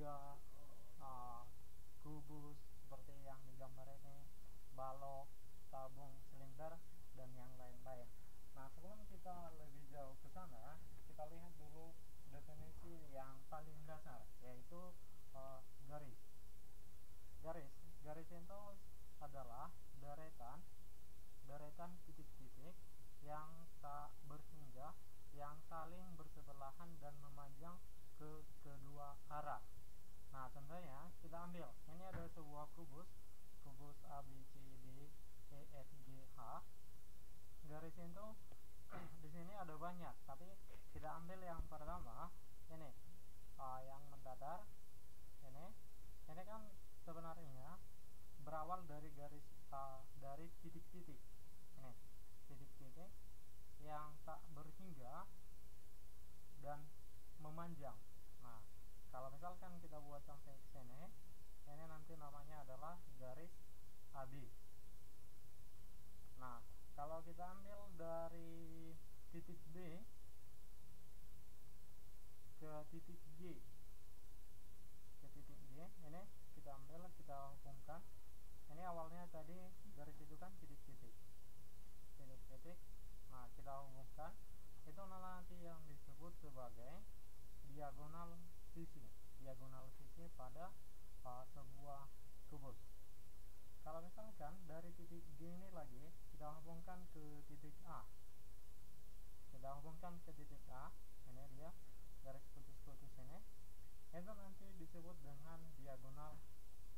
segitiga, uh, kubus seperti yang digambar ini, balok, tabung, silinder, dan yang lain-lain. Nah, sebelum kita lebih jauh ke sana, kita lihat dulu definisi yang paling dasar, yaitu garis. Garis, garis itu adalah deretan titik-titik yang tak bersinggah, yang saling bersebelahan dan memanjang ke kedua arah. Nah, contohnya kita ambil, ini ada sebuah kubus A B C D E F G H. Garis itu di sini ada banyak, tapi kita ambil yang pertama ini, yang mendatar. Ini kan sebenarnya berawal dari garis, dari titik-titik. Ini titik-titik yang tak berhingga dan memanjang. Nah, kalau misalkan kita buat sampai ke sini, ini nanti namanya adalah garis AB. Nah, kalau kita ambil dari titik B ke titik G, ini kita ambil, kita hubungkan. Ini awalnya tadi garis itu kan titik-titik. Nah, kita hubungkan, itu nanti yang disebut sebagai diagonal sisi pada sebuah kubus. Kalau misalkan dari titik G ini lagi kita hubungkan ke titik A, ini dia garis putus-putus ini, itu nanti disebut dengan diagonal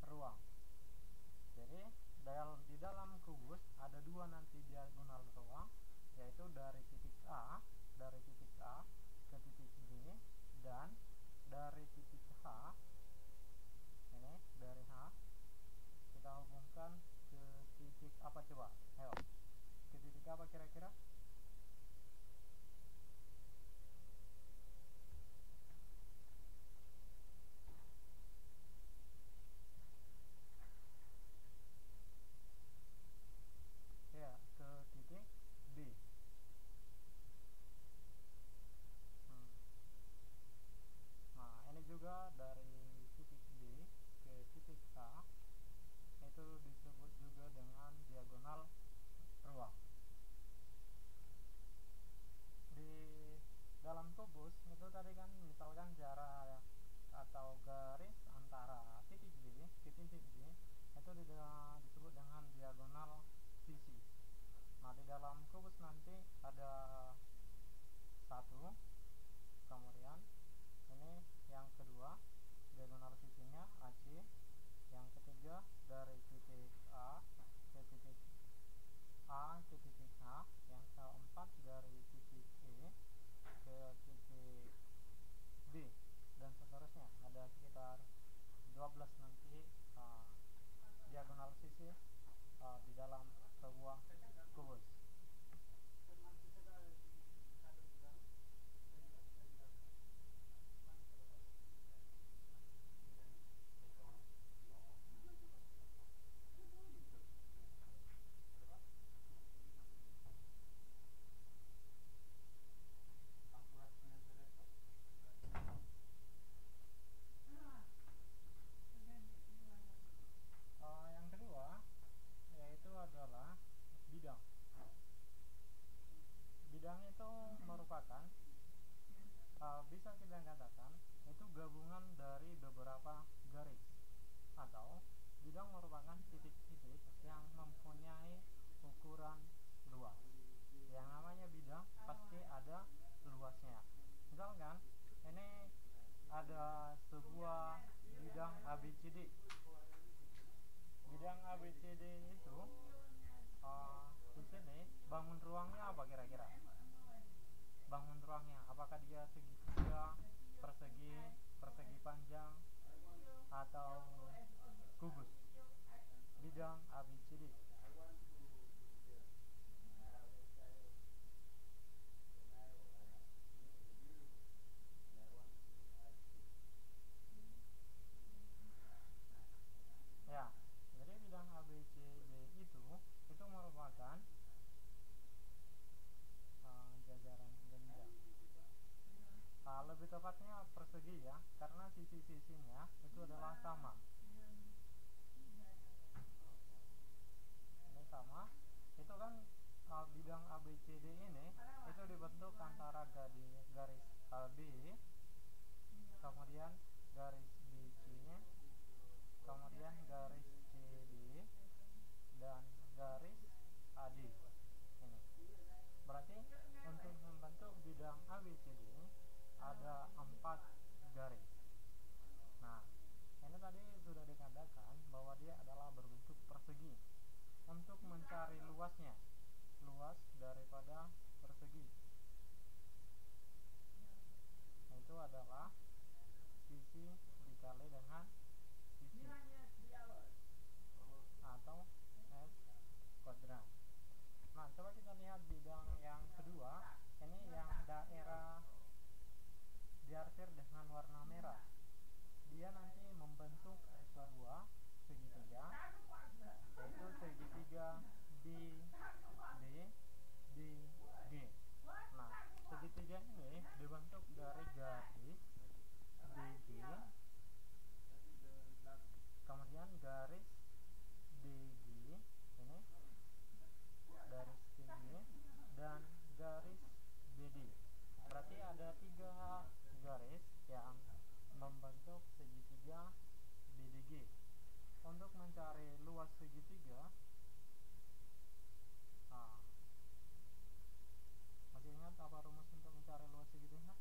ruang. Jadi di dalam kubus ada dua nanti diagonal ruang, yaitu dari titik A ke titik B, dan dari titik H, ini dari H kita hubungkan ke titik apa coba? Ayo, ke titik apa kira-kira? Ya, ke titik B. Nah, ini juga dari titik B ke titik A, itu disebut juga dengan diagonal ruang. Di dalam kubus itu tadi kan misalkan jarak atau garis antara titik B ke titik B itu disebut dengan diagonal sisi. Nah, di dalam kubus nanti ada satu, kemudian ini yang kedua diagonal sisinya AC, yang ketiga dari titik A ke titik H, yang keempat dari titik E ke titik B, dan seterusnya. Ada sekitar 12 nanti diagonal sisi di dalam sebuah kubus. Yang kedua yaitu adalah bidang. Bidang itu merupakan, bisa kita katakan itu gabungan dari beberapa garis, atau bidang merupakan titik-titik yang mempunyai ukuran luas. Yang namanya bidang pasti ada luasnya. Misalkan ini ada sebuah bidang ABCD. Bidang ABCD itu di sini bangun ruangnya apa kira-kira? Bangun ruangnya apakah dia segitiga, persegi, persegi panjang, atau kubus? Bidang ABCD. Ya, jadi bidang ABCD itu merupakan jajaran jenjang. Lebih tepatnya persegi ya, karena sisi-sisinya itu adalah sama. Ini sama. Itu kan bidang ABCD ini itu dibentuk antara garis AB, kemudian garis BC, kemudian garis CD, dan garis AD. Ini berarti untuk membentuk bidang ABCD ada 4 garis. Nah, ini tadi sudah dikatakan bahwa dia adalah berbentuk persegi. Untuk mencari luasnya, luas daripada persegi, itu adalah sisi dikali dengan sisi, atau S kuadrat. Nah, coba kita lihat bidang yang kedua. Ini yang daerah diarsir dengan warna merah. Dia nanti membentuk sebuah segitiga, yaitu segitiga BDG. Nah, segitiga ini dibentuk dari garis DG, kemudian garis DG, ini garis DG, dan garis BD. Berarti ada 3 garis yang membentuk segitiga BDG. Untuk mencari luas segitiga, masih ingat apa rumus untuk mencari luas segitiga?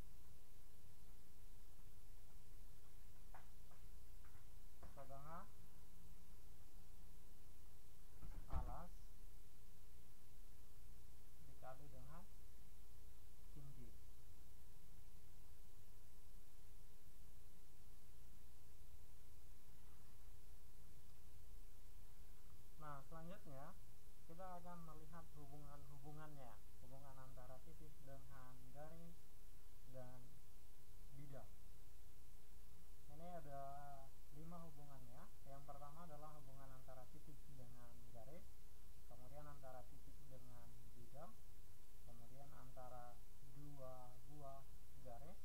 Setengah alas dikali dengan tinggi. Nah, selanjutnya kita akan melihat hubungan-hubungannya, hubungan antara titik dengan garis dan bidang. Ini ada 5 hubungannya. Yang pertama adalah hubungan antara titik dengan garis, kemudian antara titik dengan bidang, kemudian antara 2 buah garis,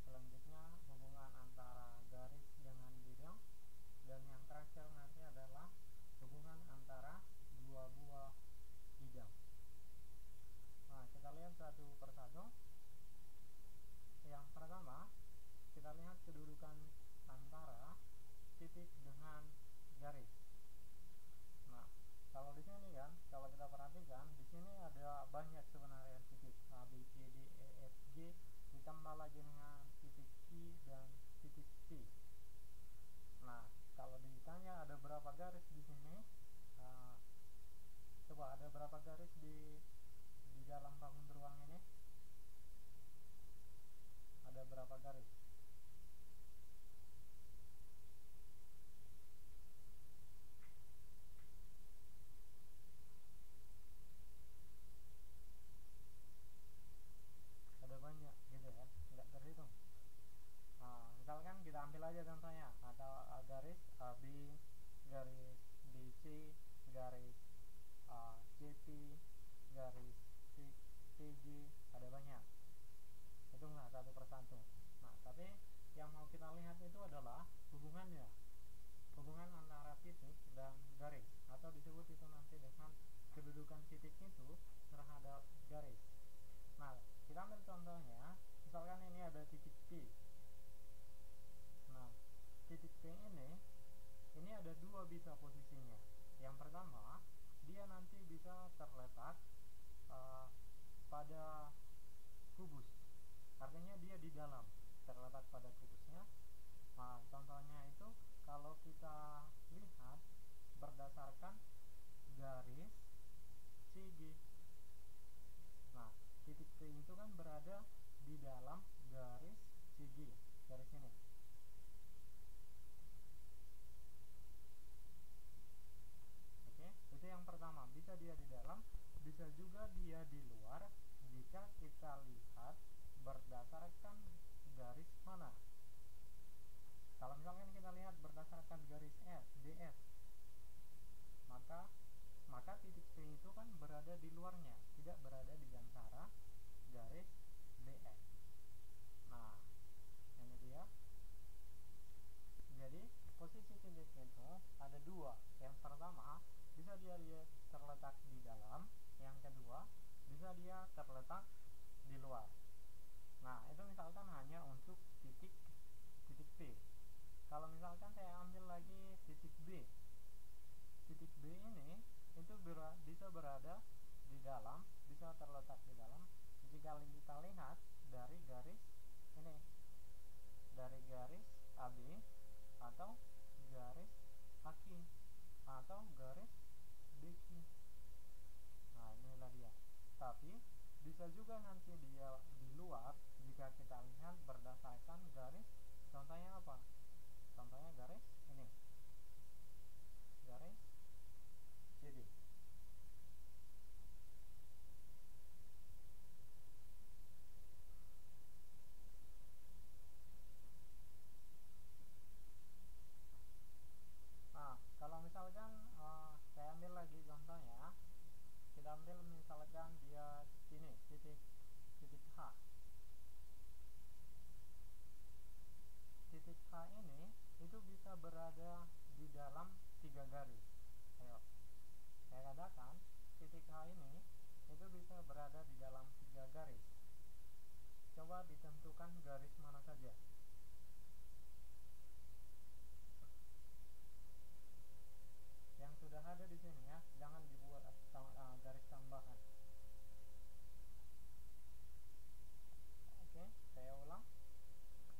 selanjutnya hubungan antara garis dengan bidang, dan yang terakhir nanti adalah hubungan antara 2 buah bidang. Nah, kita lihat satu persatu. Yang pertama, kita lihat kedudukan antara titik dengan garis. Nah, kalau di sini kan, kalau kita perhatikan, di sini ada banyak sebenarnya titik A, B, C, D, E, F, G, ditambah lagi dengan titik Q dan titik P. Nah, kalau ditanya ada berapa garis di sini, coba ada berapa garis di dalam bangun ruang ini? Ada berapa garis? Ada banyak gitu ya, nggak terhitung. Misalkan kita ambil aja contohnya, ada garis AB, garis BC, garis CP, garis TG, ada banyak. Hitunglah satu persatu. Nah, tapi yang mau kita lihat itu adalah hubungannya, hubungan antara titik dan garis, atau disebut itu nanti dengan kedudukan titik itu terhadap garis. Nah, kita ambil contohnya, misalkan ini ada titik P. Nah, titik P ini ada 2 bisa posisinya. Yang pertama, dia nanti bisa terletak pada kubus, artinya dia di dalam, terletak pada kubusnya. Nah, contohnya itu kalau kita lihat berdasarkan garis CG. Nah, titik P itu kan berada di dalam garis CG, garis ini. Oke, itu yang pertama, bisa dia di dalam, bisa juga dia di luar jika kita lihat berdasarkan garis mana. Kalau misalkan kita lihat berdasarkan garis DS, maka titik P itu kan berada di luarnya, tidak berada di antara garis DS. Nah, titik B. Titik B ini itu bisa berada di dalam, bisa terletak di dalam jika kita lihat dari garis ini, dari garis AB atau garis AK atau garis BQ. Nah, inilah dia. Tapi bisa juga nanti dia di luar jika kita lihat berdasarkan garis. Contohnya apa? Contohnya garis ini, garis CD. Nah, kalau misalkan saya ambil lagi contohnya, kita ambil misalkan dia sini titik titik H. Titik H ini itu bisa berada di dalam 3 garis. Ayo, saya katakan titik H ini itu bisa berada di dalam 3 garis. Coba ditentukan garis mana saja. Yang sudah ada di sini ya, jangan dibuat garis tambahan. Oke, saya ulang.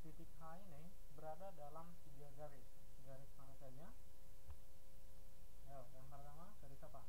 Titik H ini berada dalam 3 garis. Garis mana saja? Ayo, yang pertama garis apa?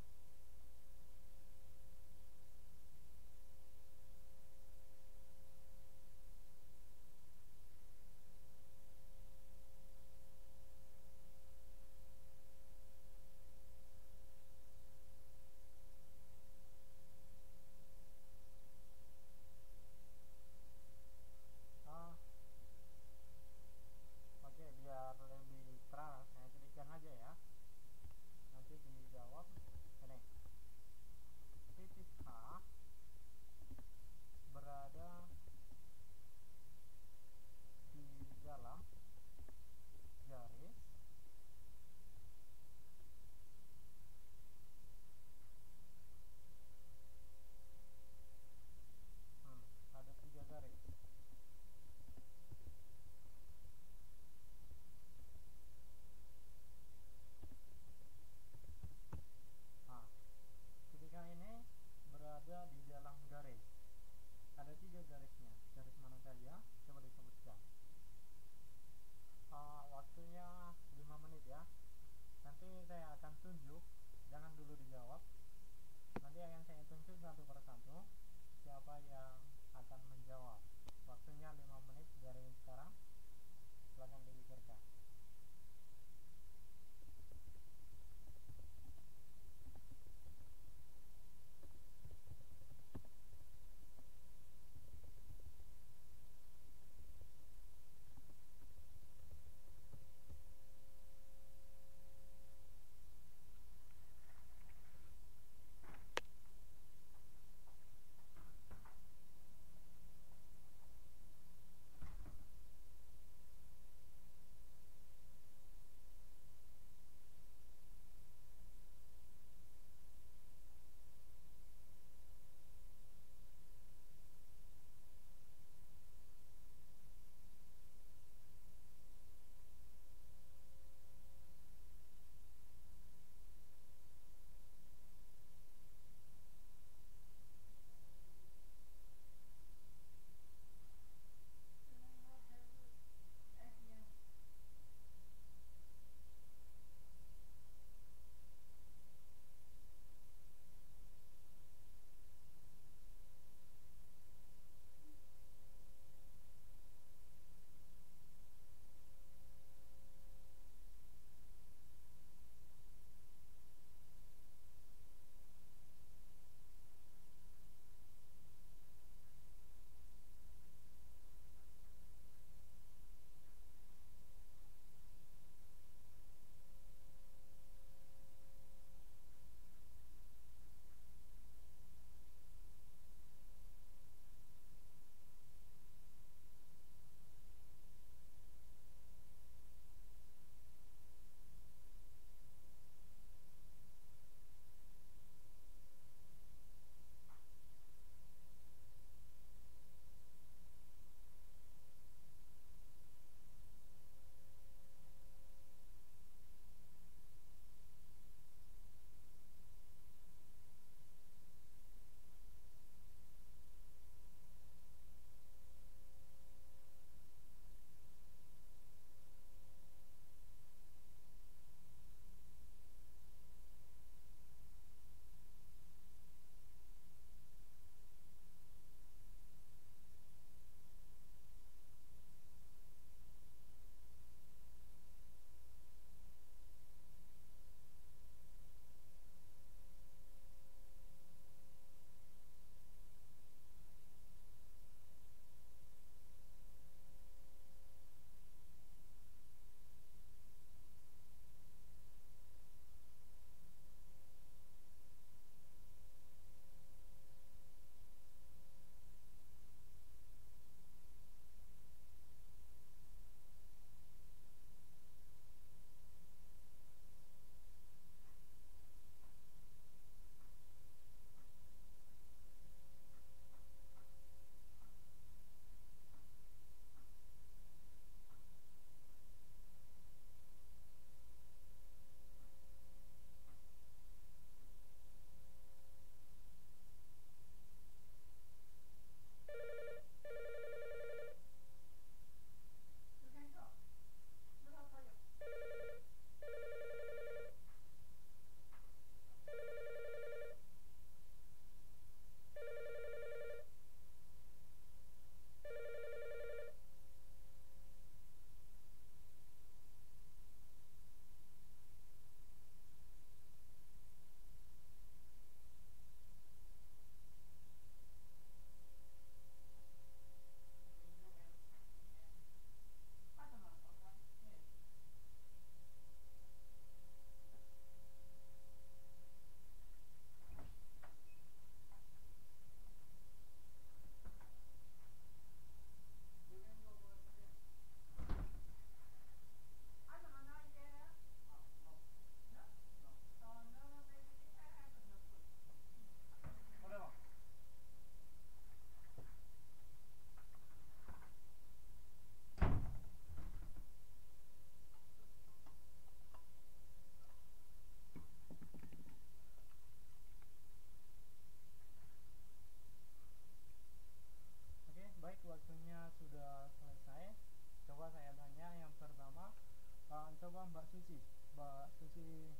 Mbak Susi. Mbak Susi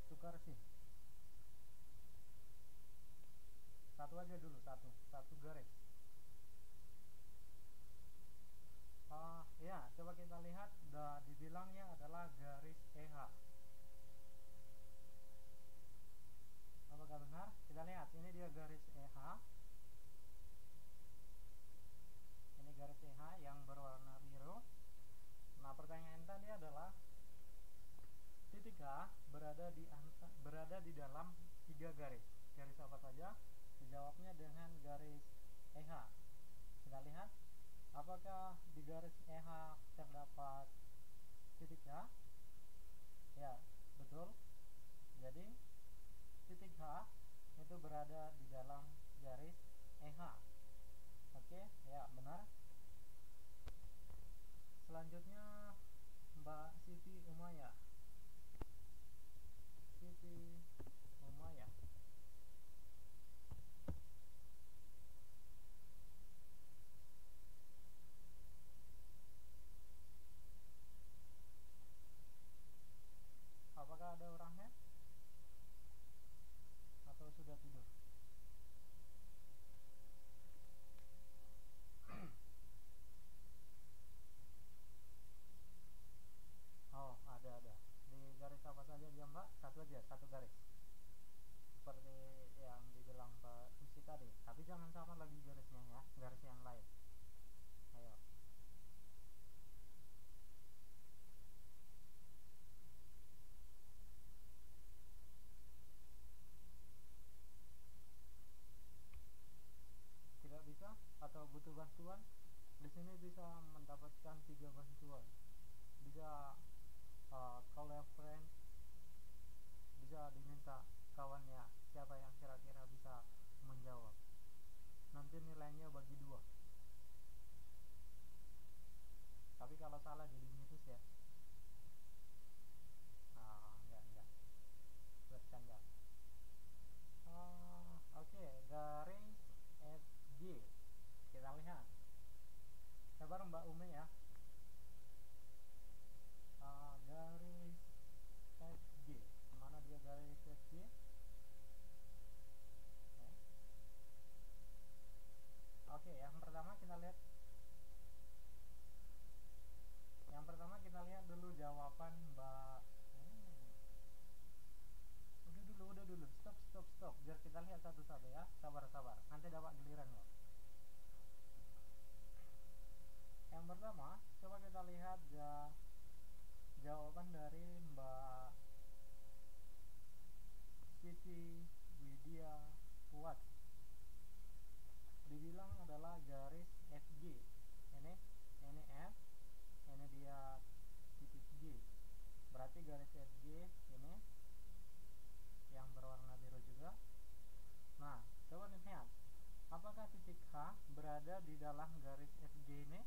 Sukarsih. Satu aja dulu, satu garis. Ya, coba kita lihat, dibilangnya adalah garis EH. Apakah benar? Kita lihat, ini dia garis EH. Ini garis EH yang berwarna biru. Nah, pertanyaan tadi adalah titik H berada di dalam 3 garis. Garis apa saja? Dijawabnya dengan garis EH. Kita lihat, apakah di garis EH terdapat titik H? Ya, betul. Jadi titik H itu berada di dalam garis EH. Oke, ya benar. Selanjutnya Mbak Siti Umayyah. Siti Umayyah. Apakah ada orangnya? Atau sudah tidur? Oh, ada. Di garis apa saja dia, Mbak? Satu aja, satu garis. Seperti yang dibilang Mbak Susi tadi. Tapi jangan sama lagi garisnya ya, garis yang lain. Ayo. Tidak bisa atau butuh bantuan? Di sini bisa mendapatkan 3 bantuan. Bisa call a friend, bisa diminta kawannya siapa yang kira-kira bisa menjawab. Nanti nilainya bagi 2. Tapi kalau salah jadi minus ya. Enggak. Bercanda. Oke, garis FG. Kita lihat. Sabar Mbak Ume ya. Garis FG. Mana dia garis FG? Oke, yang pertama kita lihat. Yang pertama kita lihat dulu jawaban Mbak. Udah dulu. Stop. Biar kita lihat satu-satu ya. Sabar. Nanti dapat giliran loh. Yang pertama, coba kita lihat jawaban dari Mbak Siti Widya Puat. Dibilang adalah garis FG. Ini F, ini dia titik G. Berarti garis FG ini yang berwarna biru juga. Nah, coba lihat. Apakah titik H berada di dalam garis FG ini?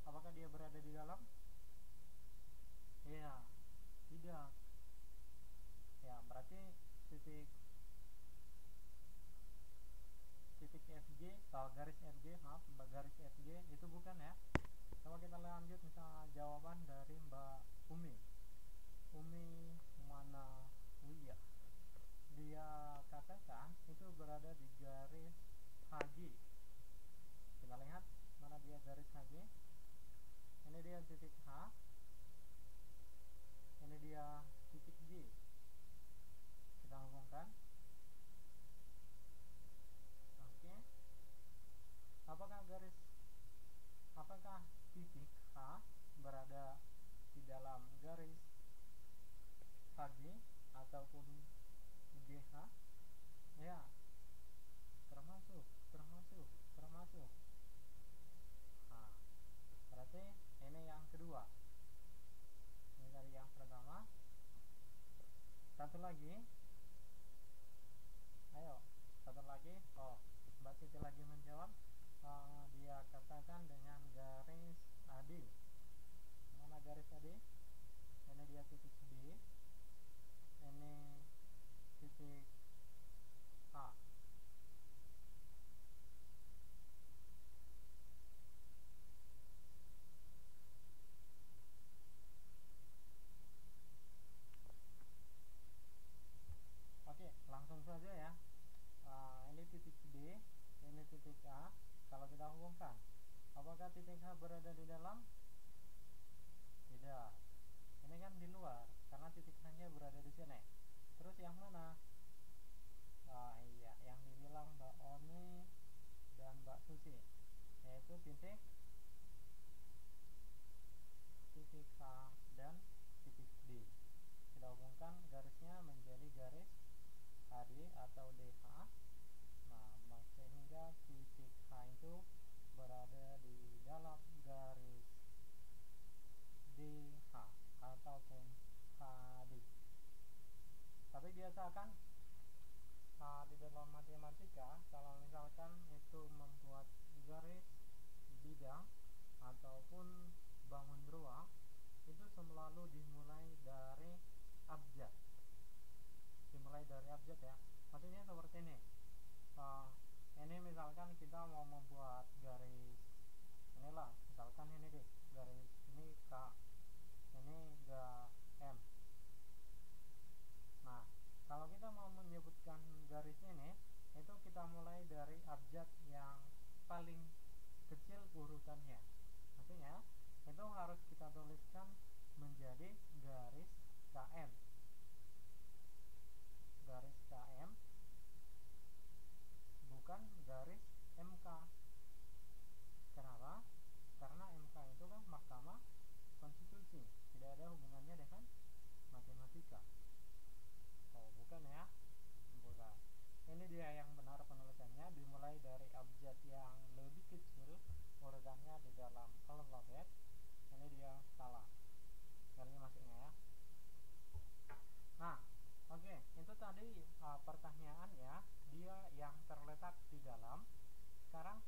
Apakah dia berada di dalam? Ya, tidak. Ya, berarti titik FG atau garis FG, garis FG itu bukan ya. Coba kita lanjut, misalnya jawaban dari Mbak Umi Manawiyah. Dia katakan itu berada di garis HG. Kita lihat mana dia garis HG. Ini dia titik H, ini dia titik G. Kita hubungkan. Oke. Apakah titik H berada di dalam garis HG ataupun GH? Ya, termasuk. Nah, berarti ini yang kedua. Ini dari yang pertama. Satu lagi. Ayo, satu lagi. Oh, Mbak Siti lagi menjawab. Dia katakan dengan garis AD. Mana garis AD? Ini dia titik B. Ini titik A. titik H berada di dalam? Tidak. Ini kan di luar karena titik H-nya berada di sini. Terus yang mana? Nah, iya, yang dibilang Mbak Oni dan Mbak Susi, yaitu titik H dan titik D. Kita hubungkan garisnya menjadi garis HD atau DH. Nah, sehingga titik H itu berada di dalam garis DH ataupun HD. Tapi biasakan di dalam matematika, kalau misalkan itu membuat garis bidang ataupun bangun ruang, itu selalu dimulai dari abjad. Dimulai dari abjad ya. Maksudnya seperti ini. Ini misalkan kita mau membuat garis, inilah misalkan ini deh, garis ini K, ini M. Nah, kalau kita mau menyebutkan garis ini, itu kita mulai dari abjad yang paling kecil urutannya. Maksudnya itu harus kita tuliskan menjadi garis KM. Garis KM, bukan garis MK. Kenapa? Karena MK itu kan Mahkamah Konstitusi, tidak ada hubungannya dengan matematika. Oh, bukan ya? Bukan. Ini dia yang benar penulisannya, dimulai dari abjad yang lebih kecil urutannya di dalam alfabet. Ini dia salah. Garis masuknya ya. Nah, oke, itu tadi pertanyaan ya, dia yang terletak di dalam. Sekarang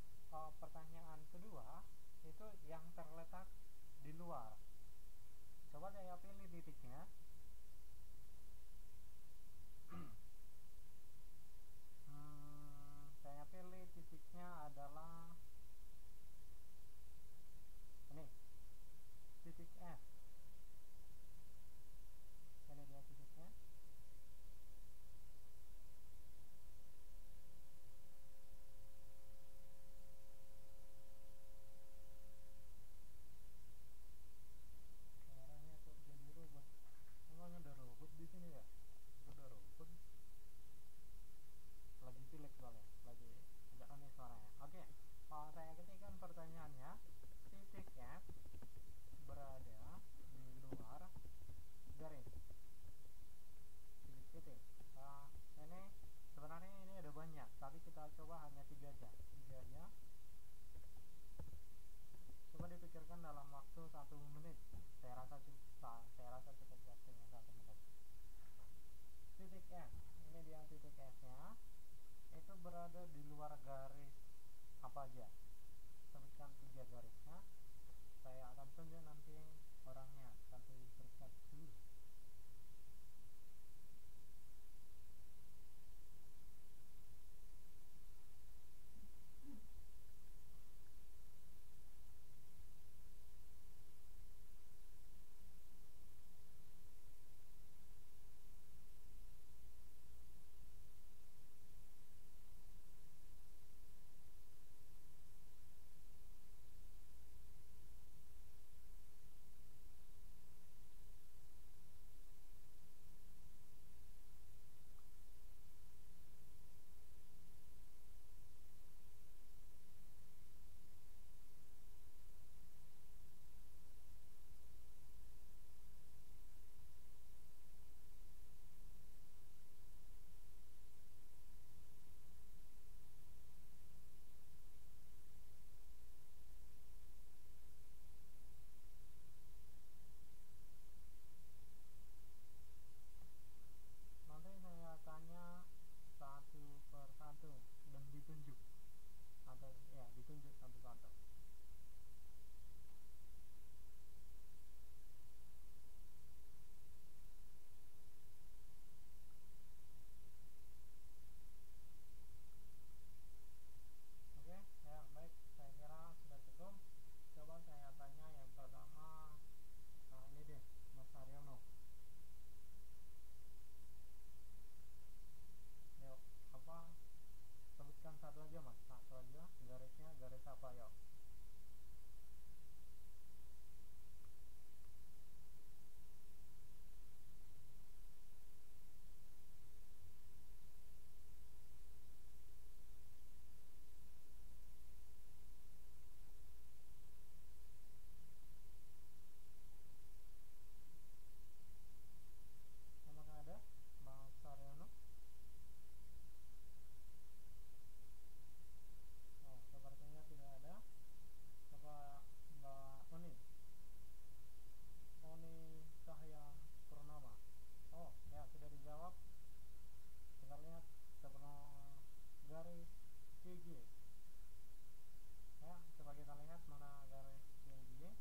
pertanyaan kedua itu yang terletak di luar. Coba saya pilih titiknya. Saya pilih titiknya adalah ini, titik F. Ini dia titiknya. Suaranya kok jadi robot? Emang ada robot di sini ya? Udah robot. Lagi pilek soalnya, lagi agak aneh suaranya. Oke, saya ketikkan pertanyaannya. Titik F berada di luar garis titik. Ini sebenarnya ini ada banyak, tapi kita coba hanya 3 aja. 3 aja. Coba dipikirkan dalam waktu 1 menit. Saya rasa cukup waktunya 1 menit. Titik F, ini dia titik F-nya. Itu berada di luar garis apa aja? Sebutkan 3 garisnya. Saya akan tunjuk nanti orangnya, tapi berkat dulu. CG. Ya, coba kita lihat mana garis CG.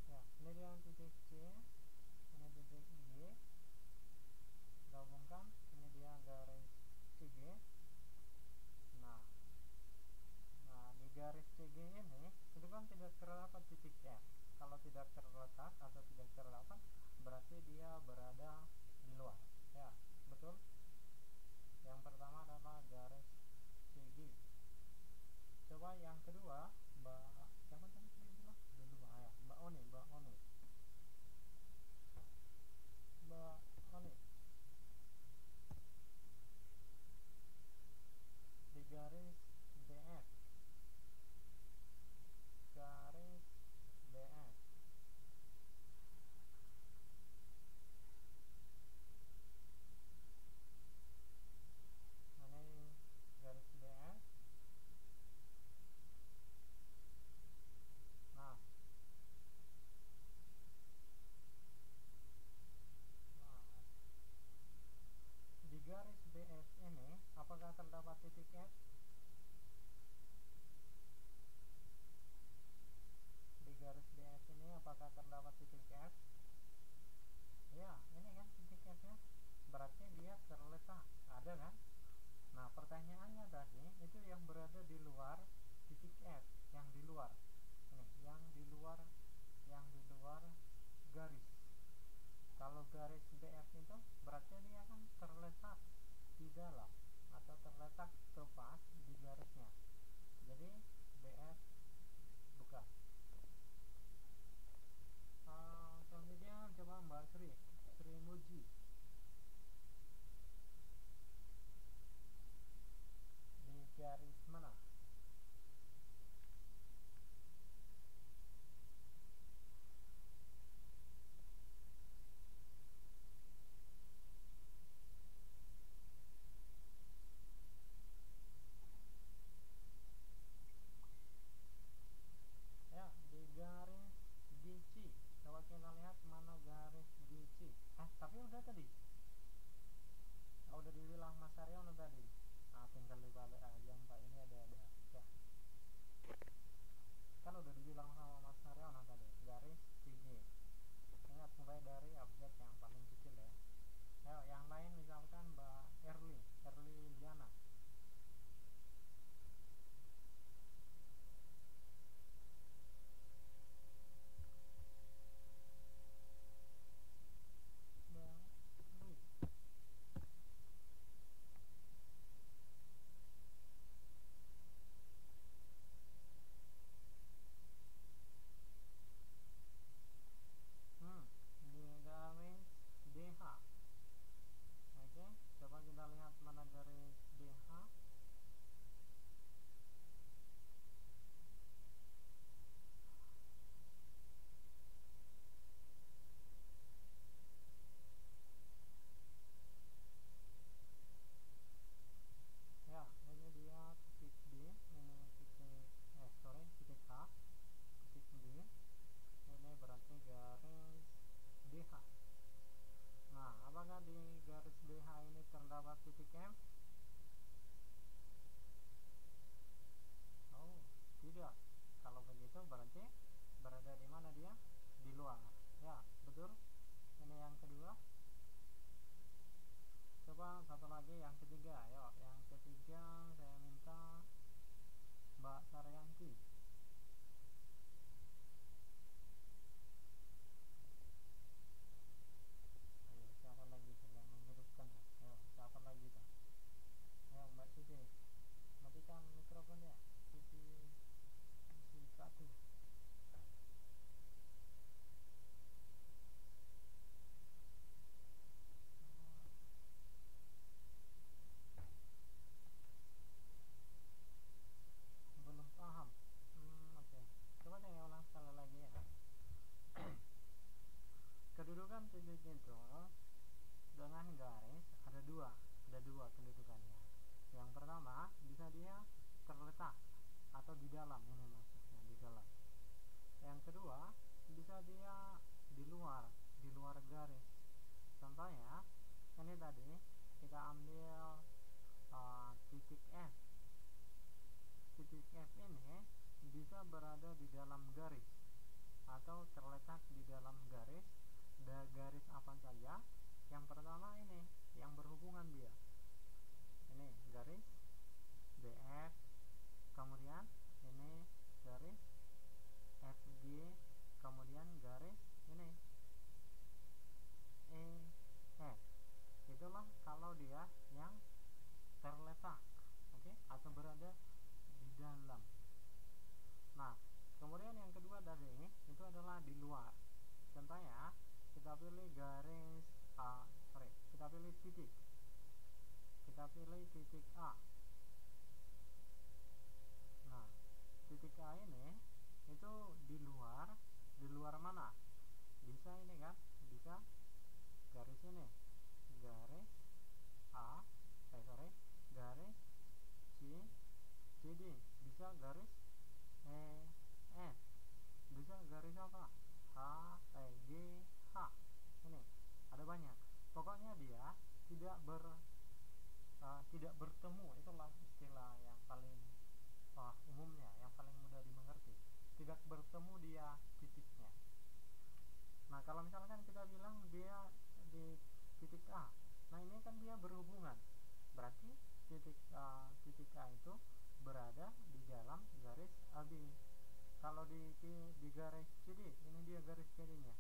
Ya, ini dia titik C, ini titik G, gabungkan, ini dia garis CG. Nah, di garis CG ini itu kan tidak terdapat titik F. Kalau tidak terletak atau tidak terdapat, berarti dia berada di luar. Ya, betul. Yang pertama adalah garis CG. Coba yang kedua, Mbak siapa tadi saya bilang? Dulu ya, Mbak Oni. Di garis BF. Garis BF. Nah, ini garis BF. yang kedua bisa dia di luar garis. Contohnya ini tadi kita ambil titik F. Titik F ini bisa berada di dalam garis atau terletak di dalam garis. Garis apa saja? Yang pertama ini yang berhubungan dia. Ini garis BF, kemudian ini garis FG, kemudian garis ini EF. Itulah kalau dia yang terletak, oke, atau berada di dalam. Nah, kemudian yang kedua dari ini itu adalah di luar. Contohnya kita pilih garis kita pilih titik. Kita pilih titik A. Nah, titik A ini itu di luar mana? Bisa ini kan? Bisa garis ini. Garis A, garis CD, bisa garis F, bisa garis apa? G, H. Ini ada banyak. Pokoknya dia tidak bertemu. Itulah istilah yang paling umumnya, yang paling mudah dimengerti. Tidak bertemu dia titiknya. Nah, kalau misalkan kita bilang dia di titik A, nah ini kan dia berhubungan. Berarti titik A itu berada di dalam garis AB. Kalau di garis CD, ini dia garis CD-nya.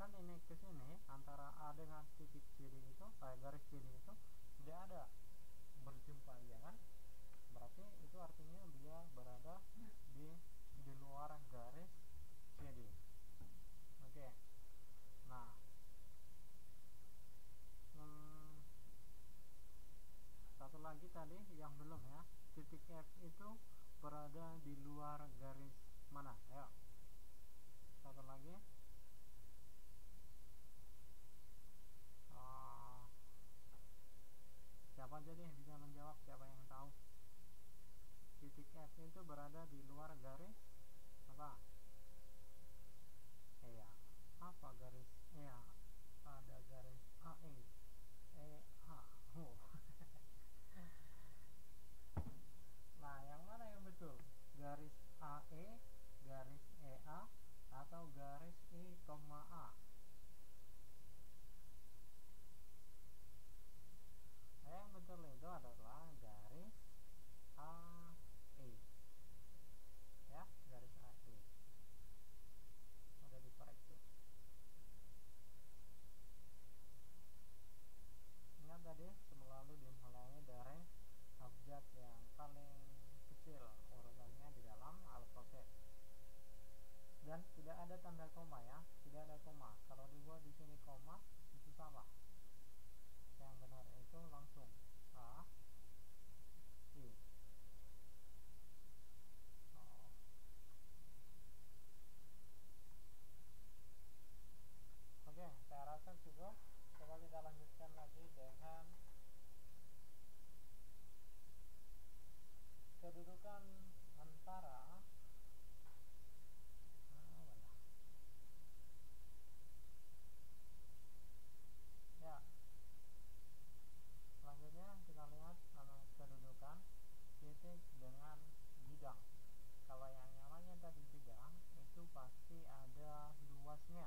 Kan ini ke sini antara A dengan titik CD itu, garis CD itu tidak ada berjumpa, ya kan? Berarti itu artinya dia berada di luar garis CD. Oke. Nah, satu lagi tadi yang belum ya, titik F itu berada di luar garis mana? Ayo, satu lagi. Siapa aja deh bisa menjawab, siapa yang tahu? Titik F itu berada di luar garis apa? Iya. Apa garis? Iya. Ada garis AE, EH. Oh. Nah, yang mana yang betul? Garis AE, garis EA, atau garis I, A? Yang betul itu adalah garis AE. Ya, garis AE. Udah dikoreksi. Ingat tadi selalu dimulai dari abjad yang paling kecil urutannya di dalam alfabet. Dan tidak ada tanda koma ya, tidak ada koma. Kalau dibuat di sini koma itu salah. Yang benar itu langsung A, I. Oke, saya rasa cukup. Coba kita lanjutkan lagi dengan kedudukan antara ya. Selanjutnya kita lihat kedudukan titik dengan bidang. Kalau yang namanya tadi bidang itu pasti ada luasnya.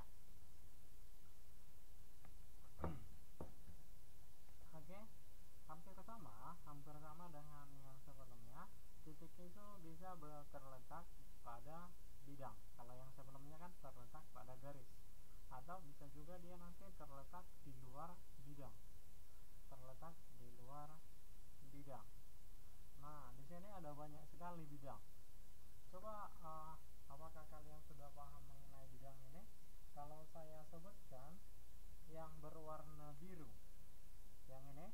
Oke, hampir sama dengan yang sebelumnya. Titik itu bisa terletak pada bidang. Kalau yang sebelumnya kan terletak pada garis, atau bisa juga dia nanti terletak di luar bidang. Nah, di sini ada banyak sekali bidang. Coba apakah kalian sudah paham mengenai bidang ini? Kalau saya sebutkan yang berwarna biru, yang ini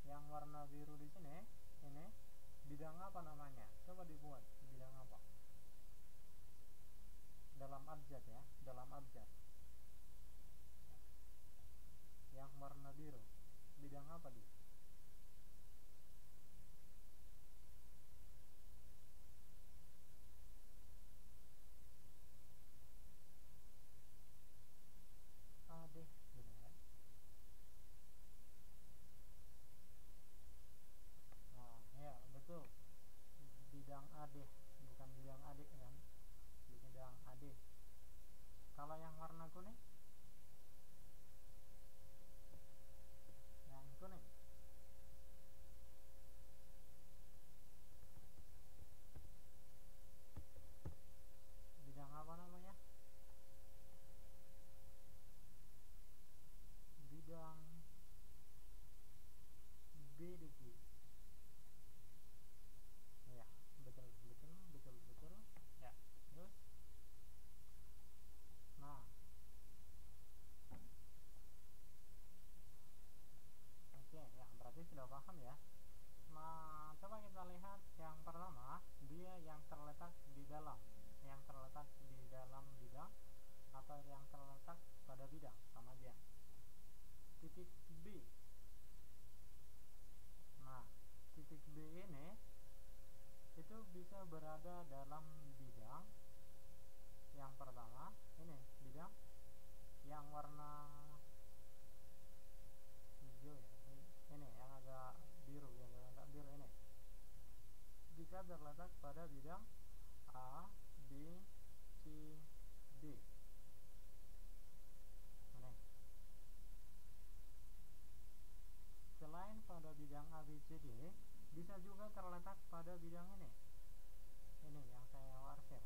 yang warna biru di sini, ini bidang apa namanya? Coba dibuat bidang apa? Dalam abjad ya, dalam abjad. Yang warna biru, bidang apa dia? sudah paham ya. Nah, coba kita lihat yang pertama, dia yang terletak di dalam bidang atau yang terletak pada bidang, sama aja. Titik B. Nah, titik B ini itu bisa berada dalam bidang yang pertama, ini bidang yang warna hijau ya, ini yang agak biru, ini bisa terletak pada bidang A, B, C, D. Ini. Selain pada bidang A, B, C, D, bisa juga terletak pada bidang ini yang saya warsir.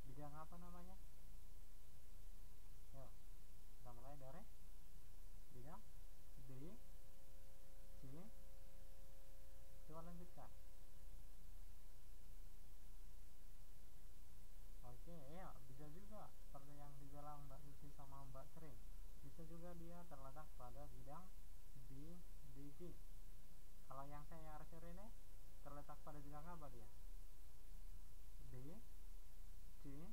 Bidang apa namanya? Yuk, kita mulai dari bidang B, C, coba lanjutkan. Oke, ya bisa juga seperti yang dibilang Mbak Susi sama Mbak Sri, bisa juga dia terletak pada bidang B, D, G. Kalau yang saya arsir ini terletak pada bidang apa dia? B, C,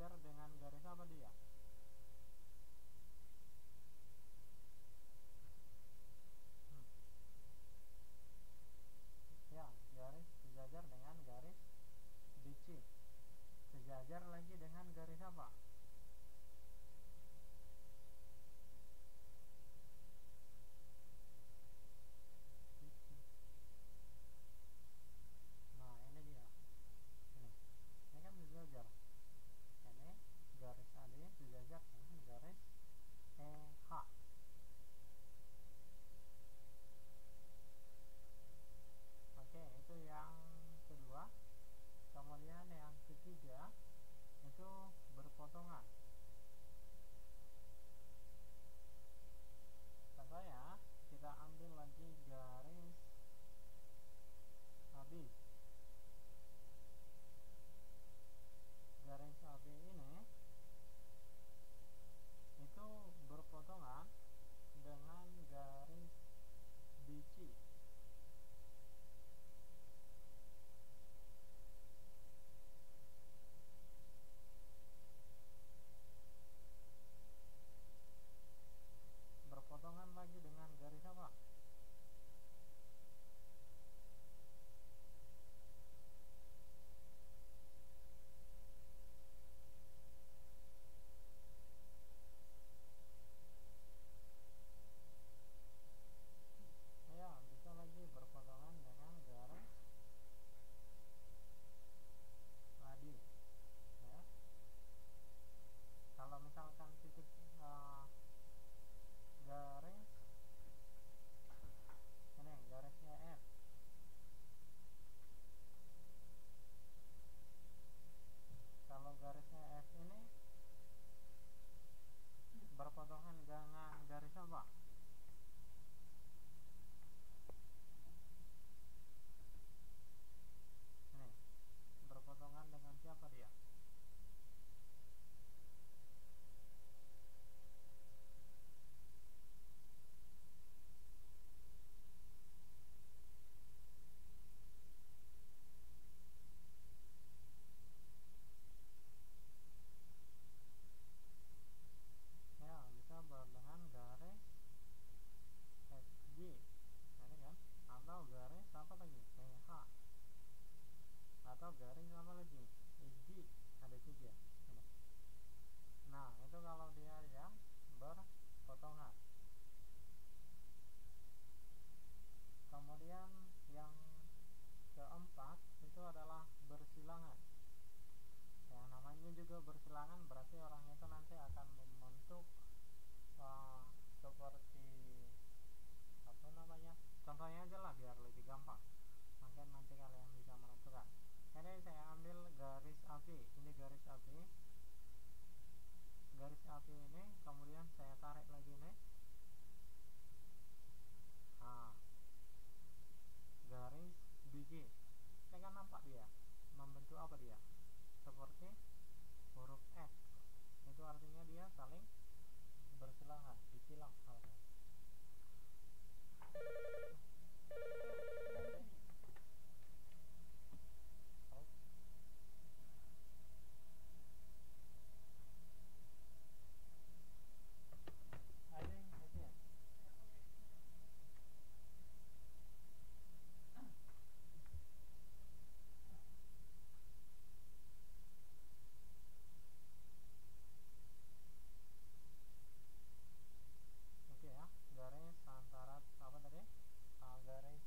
sejajar dengan garis apa dia? Ya, garis sejajar dengan garis BC. Sejajar lagi dengan garis apa? BC. Nah, ini dia. Ini kan sejajar. Ini garis AD sejajar dengan garis EH. Oke, itu yang kedua. Kemudian yang ketiga itu berpotongan. Contohnya kita ambil lagi garis AB. Garis AB ini itu berpotongan dengan garis BC. Berpotongan lagi dengan garis apa? Ya, bisa lagi berpotongan dengan garis AD. Ya. Kalau misalkan titik garis ini garis EF. Kalau garis EF ini berpotongan dengan garis apa? Ini berpotongan dengan siapa dia? Ya, bisa dengan garis FG. Ini kan, atau garis apa lagi? PH. Atau garis apa lagi? IG. Ada 3. Ini. Nah, itu kalau dia yang berpotongan. Kemudian yang keempat itu adalah bersilangan. Yang namanya juga bersilangan berarti orang itu nanti akan membentuk seperti apa namanya? Contohnya aja lah biar lebih gampang. Mungkin nanti kalian bisa menentukan. Ini saya ambil garis api. Ini garis api. Garis api ini kemudian saya tarik lagi nih. Nah, garis BG. Ini kan nampak dia membentuk apa dia? Seperti huruf X. Itu artinya dia saling bersilangan, disilang. Oke ya, garis antara apa tadi? Garis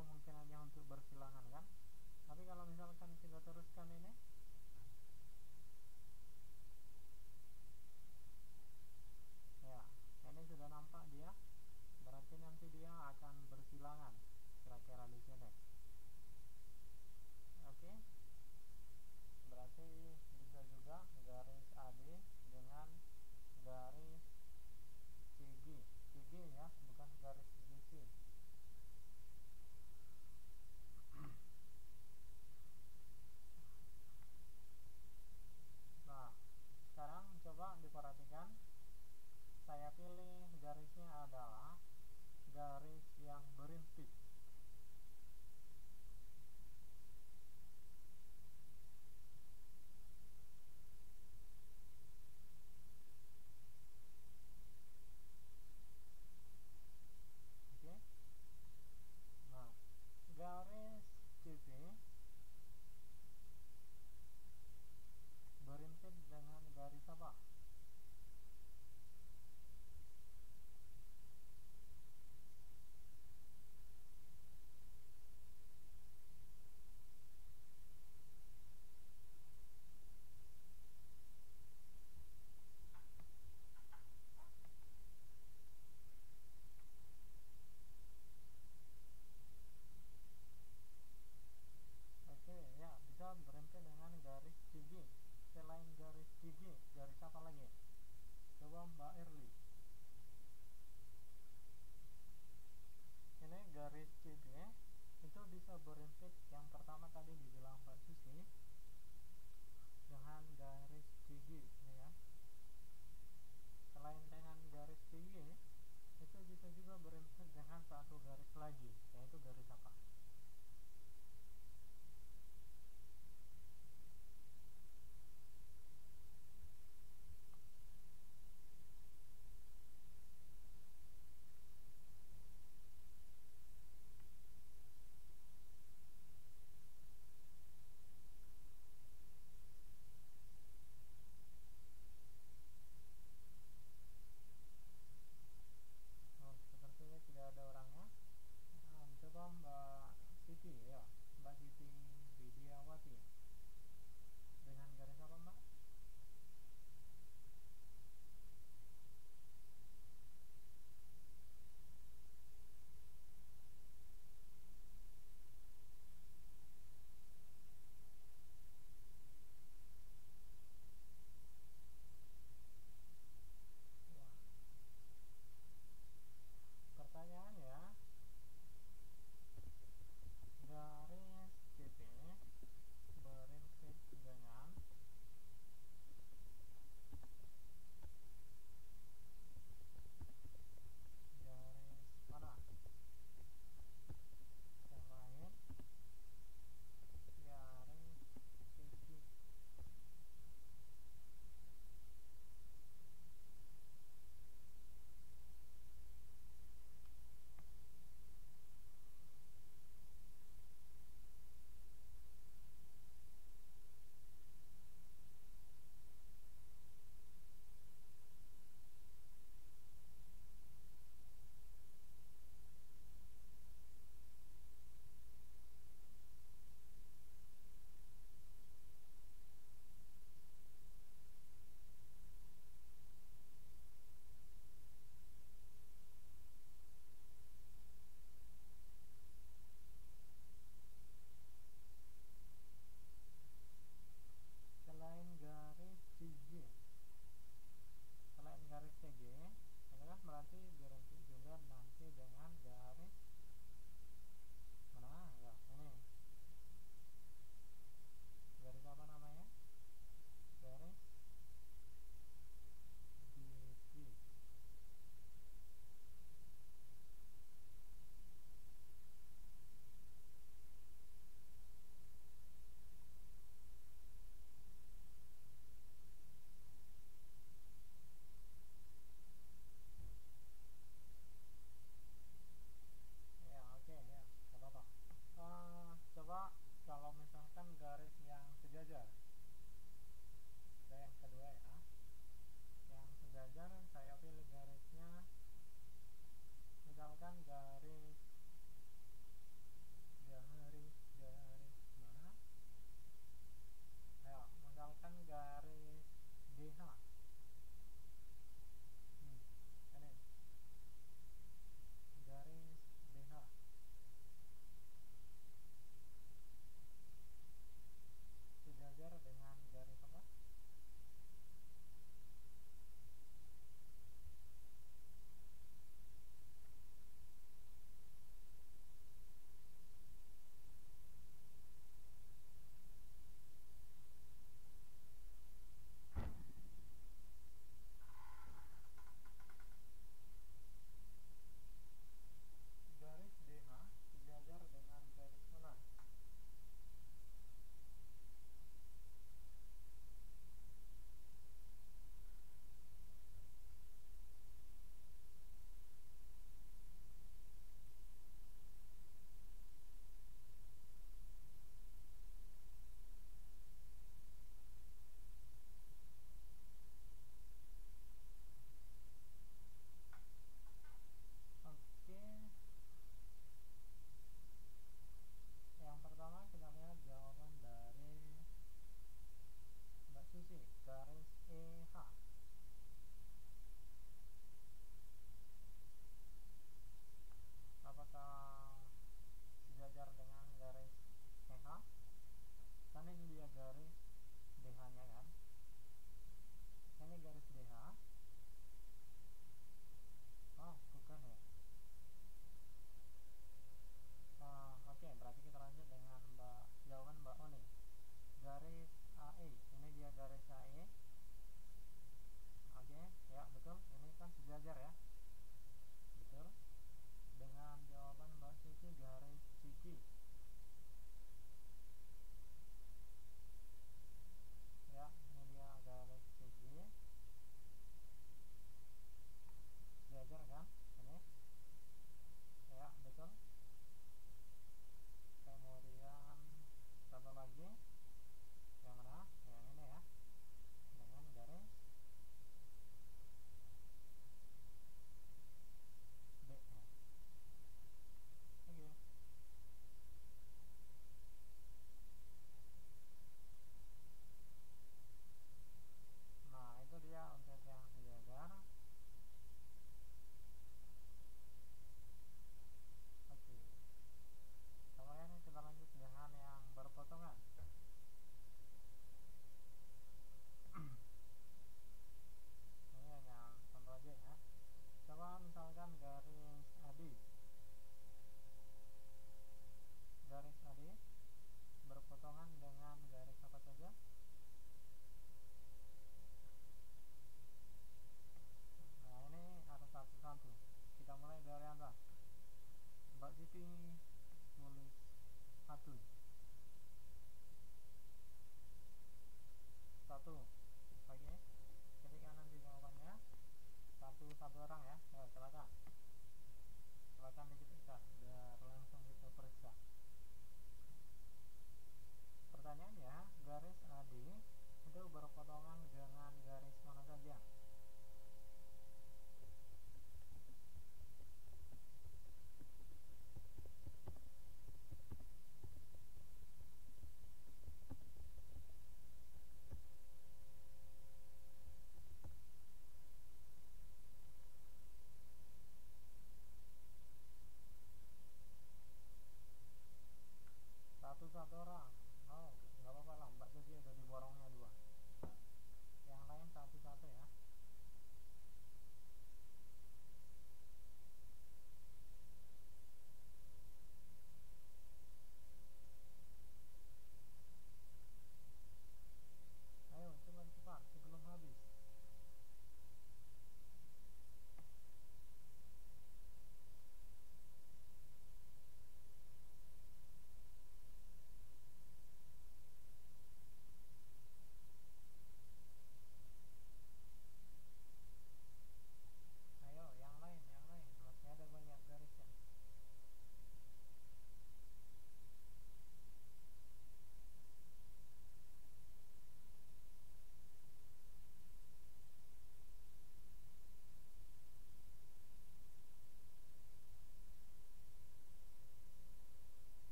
kemungkinannya untuk bersilangan kan. Tapi kalau misalkan kita teruskan ini, ya ini sudah nampak dia, berarti nanti dia akan bersilangan kira-kira di sini. Oke, berarti bisa juga garis AD dengan garis CG ya, bukan garis BC.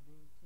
di